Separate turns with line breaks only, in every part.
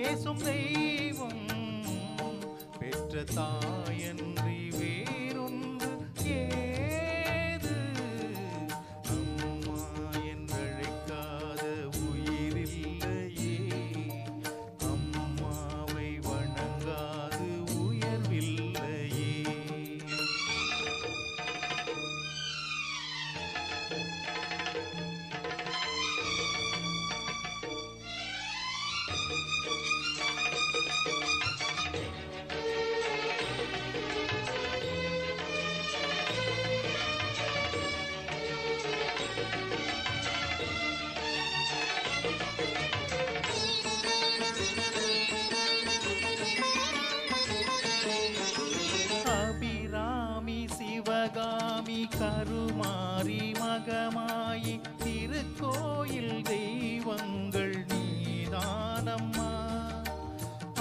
ஏசும் தெய்வம் பெற்ற தாயன்றி வேறொன்று ஏது? அம்மா என்றழைக்காத உயிரில்லையே, அம்மாவை வணங்காது உயர்வில்லையே. அபிராமி சிவகாமி கருமாரி மகமாயி திருக்கோயில் தெய்வங்கள் நீதானம்மா.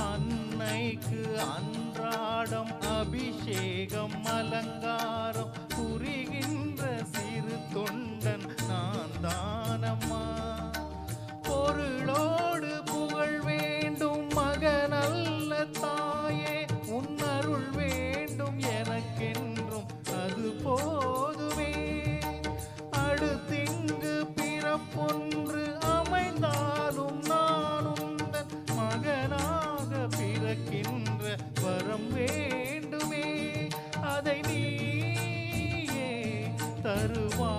அன்னைக்கு அன்றாடம் அபிஷேகம் அலங்காரம் புரிகின்ற சிறு தொண்டன் நான் தானம்மா. பொருளோடு புகழ் வேண்டும் மகனல்ல தாயே, உன்னருள் வேண்டும் எனக்கென்றும் அது போதுமே. அடுத்திங்கு பிறப்பொன்று அமைந்தாலும் நான் உந்தன் மகனாக பிறக்கின்ற வரம் வேண்டுமே. அதை நீயே தருவாயே.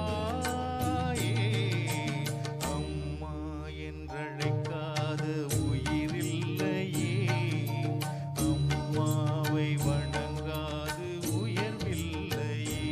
அம்மா என்றழைக்காத உயிரில்லையே, அம்மாவை வணங்காது உயர்வில்லையே.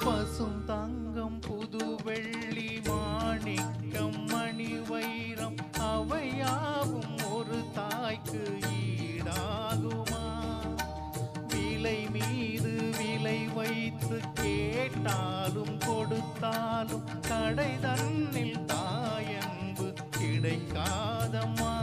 பசும் தங்கம் புது வெள்ளி மாணிக்கம் மணி வைரம் அவையாவும் ஒரு தாய்க்கு ஈடாகுமா? விலை மீது விலை வைத்து கேட்டாலும் கொடுத்தாலும் கடை தன்னில் தாயன்பு கிடைக்காதம்மா.